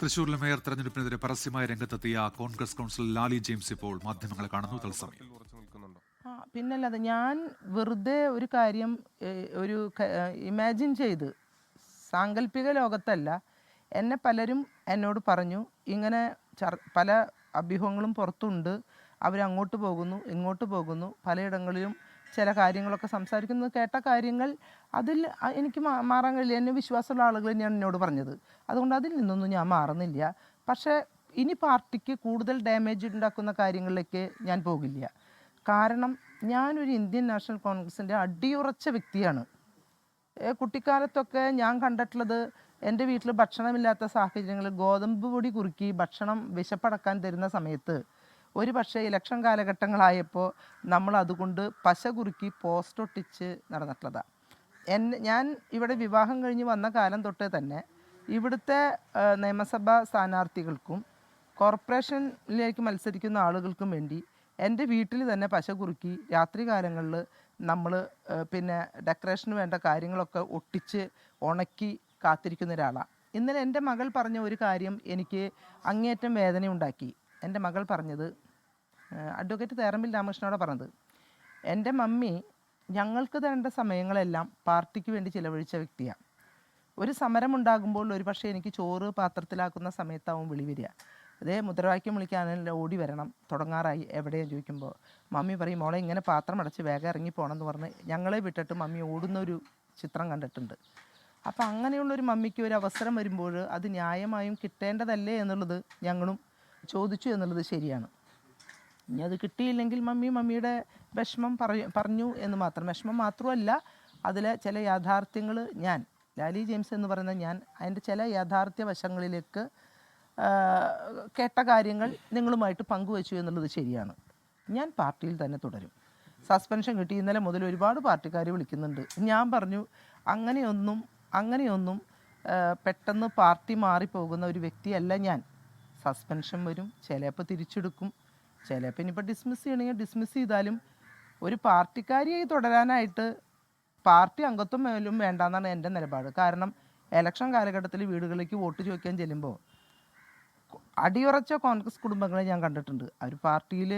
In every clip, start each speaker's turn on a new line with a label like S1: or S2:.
S1: തൃശൂരിലെ മേയർ തെരഞ്ഞെടുപ്പിനെതിരെ പരസ്യമായ രംഗത്തെത്തിയ Congress councillor Lali James ഇപ്പോൾ മാധ്യമങ്ങളെ കാണുന്നു. തത്സമയം.
S2: പിന്നല്ലാതെ ഞാൻ വെറുതെ ഒരു കാര്യം ഇമാജിൻ ചെയ്ത് സാങ്കല്പിക ലോകത്തല്ല. എന്നെ പലരും എന്നോട് പറഞ്ഞു, ഇങ്ങനെ പല അഭ്യൂഹങ്ങളും പുറത്തുണ്ട്, അവരങ്ങോട്ട് പോകുന്നു ഇങ്ങോട്ട് പോകുന്നു, പലയിടങ്ങളിലും ചില കാര്യങ്ങളൊക്കെ സംസാരിക്കുന്നത് കേട്ട കാര്യങ്ങൾ അതിൽ എനിക്ക് മാറാൻ കഴിയില്ല. എന്നെ വിശ്വാസമുള്ള ആളുകൾ തന്നെയാണ് എന്നോട് പറഞ്ഞത്. അതുകൊണ്ട് അതിൽ നിന്നൊന്നും ഞാൻ മാറുന്നില്ല. പക്ഷേ ഇനി പാർട്ടിക്ക് കൂടുതൽ ഡാമേജ് ഉണ്ടാക്കുന്ന കാര്യങ്ങളിലേക്ക് ഞാൻ പോകില്ല. കാരണം ഞാനൊരു ഇന്ത്യൻ നാഷണൽ കോൺഗ്രസിൻ്റെ അടിയുറച്ച വ്യക്തിയാണ്. കുട്ടിക്കാലത്തൊക്കെ ഞാൻ കണ്ടിട്ടുള്ളത്, എൻ്റെ വീട്ടിൽ ഭക്ഷണമില്ലാത്ത സാഹചര്യങ്ങളിൽ ഗോതമ്പ് പൊടി കുറുക്കി ഭക്ഷണം വിശപ്പടക്കാൻ തരുന്ന സമയത്ത് ഒരു പക്ഷേ ഇലക്ഷൻ കാലഘട്ടങ്ങളായപ്പോൾ നമ്മൾ അതുകൊണ്ട് പശ കുറുക്കി പോസ്റ്റ് ഒട്ടിച്ച് നടന്നിട്ടുള്ളതാണ്. ഞാൻ ഇവിടെ വിവാഹം കഴിഞ്ഞ് വന്ന കാലം തൊട്ടേ തന്നെ ഇവിടുത്തെ നിയമസഭാ സ്ഥാനാർത്ഥികൾക്കും കോർപ്പറേഷനിലേക്ക് മത്സരിക്കുന്ന ആളുകൾക്കും വേണ്ടി എൻ്റെ വീട്ടിൽ തന്നെ പശ കുറുക്കി രാത്രി കാലങ്ങളിൽ നമ്മൾ പിന്നെ ഡെക്കറേഷന് വേണ്ട കാര്യങ്ങളൊക്കെ ഒട്ടിച്ച് ഉണക്കി കാത്തിരിക്കുന്ന ഒരാളാണ്. ഇന്നലെ എൻ്റെ മകൾ പറഞ്ഞ ഒരു കാര്യം എനിക്ക് അങ്ങേയറ്റം വേദനയുണ്ടാക്കി. എൻ്റെ മകൾ പറഞ്ഞത്, അഡ്വക്കേറ്റ് തേറമ്പിൽ രാമകൃഷ്ണനോട് പറഞ്ഞത്, എൻ്റെ മമ്മി ഞങ്ങൾക്ക് തരേണ്ട സമയങ്ങളെല്ലാം പാർട്ടിക്ക് വേണ്ടി ചിലവഴിച്ച വ്യക്തിയാണ്. ഒരു സമരം ഉണ്ടാകുമ്പോൾ ഒരു പക്ഷേ എനിക്ക് ചോറ് പാത്രത്തിലാക്കുന്ന സമയത്താവും വിളി വരിക. അതേ മുദ്രാവാക്യം വിളിക്കാനല്ല ഓടി വരണം, തുടങ്ങാറായി എവിടെയാണ് ചോദിക്കുമ്പോൾ മമ്മി പറയും, മോളെ ഇങ്ങനെ പാത്രം അടച്ച് വേഗം ഇറങ്ങി പോകണമെന്ന് പറഞ്ഞ് ഞങ്ങളെ വിട്ടിട്ട് മമ്മി ഓടുന്നൊരു ചിത്രം കണ്ടിട്ടുണ്ട്. അപ്പം അങ്ങനെയുള്ളൊരു മമ്മിക്ക് ഒരു അവസരം വരുമ്പോൾ അത് ന്യായമായും കിട്ടേണ്ടതല്ലേ എന്നുള്ളത് ഞങ്ങളും ചോദിച്ചു എന്നുള്ളത് ശരിയാണ്. ഇനി അത് കിട്ടിയില്ലെങ്കിൽ മമ്മിയുടെ വിഷമം പറഞ്ഞു എന്ന് മാത്രം. വിഷമം മാത്രമല്ല, അതിലെ ചില യാഥാർത്ഥ്യങ്ങൾ ഞാൻ ലാലി ജെയിംസ് എന്ന് പറയുന്ന ഞാൻ അതിൻ്റെ ചില യാഥാർത്ഥ്യ വശങ്ങളിലേക്ക് കേട്ട കാര്യങ്ങൾ നിങ്ങളുമായിട്ട് പങ്കുവച്ചു എന്നുള്ളത് ശരിയാണ്. ഞാൻ പാർട്ടിയിൽ തന്നെ തുടരും. സസ്പെൻഷൻ കിട്ടി ഇന്നലെ മുതൽ ഒരുപാട് പാർട്ടിക്കാർ വിളിക്കുന്നുണ്ട്. ഞാൻ പറഞ്ഞു, അങ്ങനെയൊന്നും പെട്ടെന്ന് പാർട്ടി മാറിപ്പോകുന്ന ഒരു വ്യക്തിയല്ല ഞാൻ. സസ്പെൻഷൻ വരും, ചിലപ്പോൾ തിരിച്ചെടുക്കും, ചിലപ്പോൾ ഇനിയിപ്പോൾ ഡിസ്മിസ് ചെയ്യണമെങ്കിൽ ഡിസ്മിസ് ചെയ്താലും ഒരു പാർട്ടിക്കാരിയായി തുടരാനായിട്ട് പാർട്ടി അംഗത്വം മേലും വേണ്ടെന്നാണ് എൻ്റെ നിലപാട്. കാരണം ഇലക്ഷൻ കാലഘട്ടത്തിൽ വീടുകളിലേക്ക് വോട്ട് ചോദിക്കാൻ ചെല്ലുമ്പോൾ അടിയുറച്ച കോൺഗ്രസ് കുടുംബങ്ങളെ ഞാൻ കണ്ടിട്ടുണ്ട്. അവർ പാർട്ടിയിൽ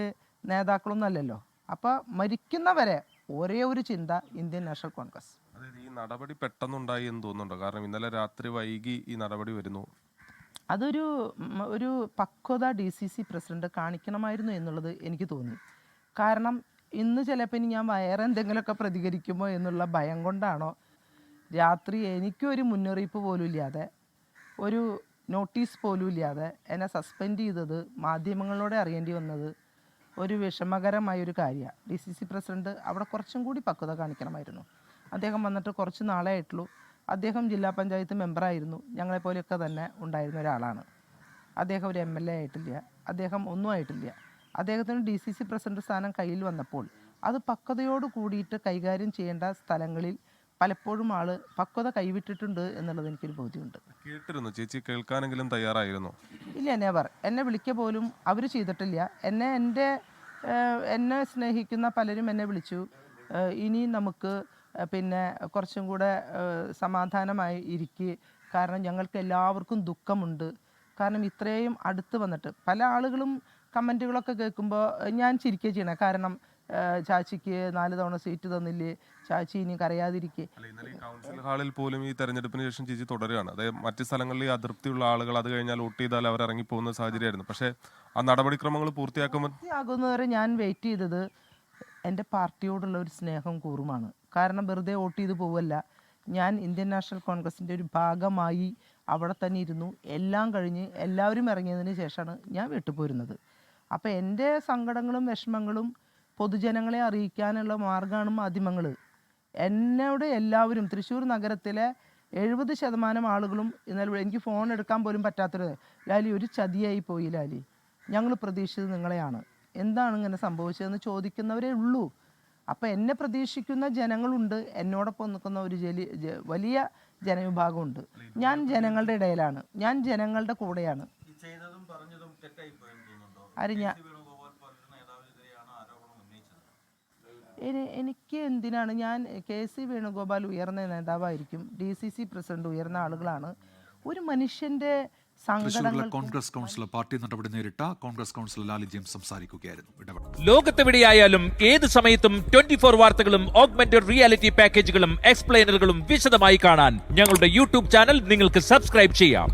S2: നേതാക്കളൊന്നും അല്ലല്ലോ. അപ്പോൾ മരിക്കുന്നവരെ ഒരേ ഒരു ചിന്ത ഇന്ത്യൻ നാഷണൽ കോൺഗ്രസ്.
S3: അതായത് ഈ നടപടി പെട്ടെന്നുണ്ടായി എന്ന് തോന്നുന്നുണ്ടോ? കാരണം ഇന്നലെ രാത്രി വൈകി ഈ നടപടി വരുന്നു.
S2: ഒരു പക്വത DCC പ്രസിഡന്റ് കാണിക്കണമായിരുന്നു എന്നുള്ളത് എനിക്ക് തോന്നി. കാരണം ഇന്ന് ചിലപ്പോൾ ഇനി ഞാൻ വേറെ എന്തെങ്കിലുമൊക്കെ പ്രതികരിക്കുമോ എന്നുള്ള ഭയം കൊണ്ടാണോ രാത്രി എനിക്കൊരു മുന്നറിയിപ്പ് പോലും ഇല്ലാതെ, ഒരു നോട്ടീസ് പോലും ഇല്ലാതെ എന്നെ സസ്പെൻഡ് ചെയ്തത് മാധ്യമങ്ങളോടെ അറിയേണ്ടി വന്നത് ഒരു വിഷമകരമായൊരു കാര്യമാണ്. DCC പ്രസിഡന്റ് അവിടെ കുറച്ചും കൂടി പക്വത കാണിക്കണമായിരുന്നു. അദ്ദേഹം വന്നിട്ട് കുറച്ച് നാളേ ആയിട്ടുള്ളൂ. അദ്ദേഹം ജില്ലാ പഞ്ചായത്ത് മെമ്പറായിരുന്നു, ഞങ്ങളെപ്പോലെയൊക്കെ തന്നെ ഉണ്ടായിരുന്ന ഒരാളാണ്. അദ്ദേഹം ഒരു MLA ആയിട്ടില്ല, അദ്ദേഹം ഒന്നും ആയിട്ടില്ല. അദ്ദേഹത്തിന് DCC പ്രസിഡന്റ് സ്ഥാനം കയ്യിൽ വന്നപ്പോൾ അത് പക്വതയോട് കൂടിയിട്ട് കൈകാര്യം ചെയ്യേണ്ട സ്ഥലങ്ങളിൽ പലപ്പോഴും ആള് പക്വത കൈവിട്ടിട്ടുണ്ട് എന്നുള്ളത് എനിക്കൊരു ബോധ്യമുണ്ട്.
S3: കേട്ടിരുന്നു ചേച്ചി, കേൾക്കാനെങ്കിലും തയ്യാറായിരുന്നു?
S2: ഇല്ല, എന്നെ വിളിക്കുക പോലും അവർ ചെയ്തിട്ടില്ല. എന്നെ സ്നേഹിക്കുന്ന പലരും എന്നെ വിളിച്ചു, ഇനി നമുക്ക് പിന്നെ കുറച്ചും കൂടെ സമാധാനമായി ഇരിക്കുക, കാരണം ഞങ്ങൾക്ക് എല്ലാവർക്കും ദുഃഖമുണ്ട്. കാരണം ഇത്രയും അടുത്ത് വന്നിട്ട് പല ആളുകളും കമൻറ്റുകളൊക്കെ കേൾക്കുമ്പോൾ ഞാൻ ചിരിക്കുക ചെയ്യണേ. കാരണം ചാച്ചിക്ക് 4 തവണ സീറ്റ് തന്നില്ലേ, ചാച്ചി ഇനി കരയാതിരിക്കെ.
S3: കൗൺസിൽ ഹാളിൽ പോലും ഈ തെരഞ്ഞെടുപ്പിന് ശേഷം ചേച്ചി തുടരുകയാണ്. അതായത് മറ്റ് സ്ഥലങ്ങളിൽ അതൃപ്തിയുള്ള ആളുകൾ അത് കഴിഞ്ഞാൽ വോട്ട് ചെയ്താൽ അവർ ഇറങ്ങിപ്പോകുന്ന സാഹചര്യമായിരുന്നു. പക്ഷേ ആ നടപടിക്രമങ്ങൾ
S2: പൂർത്തിയാകുന്നവരെ ഞാൻ വെയിറ്റ് ചെയ്തത് എൻ്റെ പാർട്ടിയോടുള്ള ഒരു സ്നേഹം കൂറുമാണ്. കാരണം വെറുതെ വോട്ട് ചെയ്ത് പോവല്ല. ഞാൻ ഇന്ത്യൻ നാഷണൽ കോൺഗ്രസിൻ്റെ ഒരു ഭാഗമായി അവിടെ തന്നെ ഇരുന്നു. എല്ലാം കഴിഞ്ഞ് എല്ലാവരും ഇറങ്ങിയതിന് ശേഷമാണ് ഞാൻ വീട്ടിൽ പോരുന്നത്. അപ്പോൾ എൻ്റെ സങ്കടങ്ങളും വിഷമങ്ങളും പൊതുജനങ്ങളെ അറിയിക്കാനുള്ള മാർഗ്ഗമാണ് മാധ്യമങ്ങൾ. എന്നോട് എല്ലാവരും, തൃശ്ശൂർ നഗരത്തിലെ 70% ആളുകളും ഇന്നലെ എനിക്ക് ഫോൺ എടുക്കാൻ പോലും പറ്റാത്തൊരു, ലാലി ഒരു ചതിയായി പോയി ലാലി, ഞങ്ങൾ പ്രതീക്ഷിച്ചത് നിങ്ങളെയാണ്, എന്താണ് ഇങ്ങനെ സംഭവിച്ചതെന്ന് ചോദിക്കുന്നവരേ ഉള്ളൂ. അപ്പോൾ എന്നെ പ്രതീക്ഷിക്കുന്ന ജനങ്ങളുണ്ട്, എന്നോടൊപ്പം നിൽക്കുന്ന ഒരു വലിയ ജനവിഭാഗമുണ്ട്. ഞാൻ ജനങ്ങളുടെ ഇടയിലാണ്, ഞാൻ ജനങ്ങളുടെ കൂടെയാണ്. എനിക്ക് എന്തിനാണ്, ഞാൻ KC വേണുഗോപാൽ ഉയർന്ന നേതാവായിരിക്കും, DCC പ്രസിഡന്റ് ഉയർന്ന ആളുകളാണ്. ഒരു മനുഷ്യൻ്റെ
S1: തൃശൂരിലെ
S2: സങ്കടങ്ങൾ
S1: കോൺഗ്രസ് കൗൺസിലർ പാർട്ടി നടപടി നേരിട്ട കോൺഗ്രസ് കൗൺസിലർ ലാലി ജെയിംസ് സംസാരിക്കുകയായിരുന്നു. ഇടപെടൽ
S4: ലോകത്തെവിടെയായാലും ഏത് സമയത്തും 24 വാർത്തകളും ഓഗ്മെന്റഡ് റിയാലിറ്റി പാക്കേജുകളും എക്സ്പ്ലെയിനറുകളും വിശദമായി കാണാൻ ഞങ്ങളുടെ യൂട്യൂബ് ചാനൽ നിങ്ങൾക്ക് സബ്സ്ക്രൈബ് ചെയ്യാം.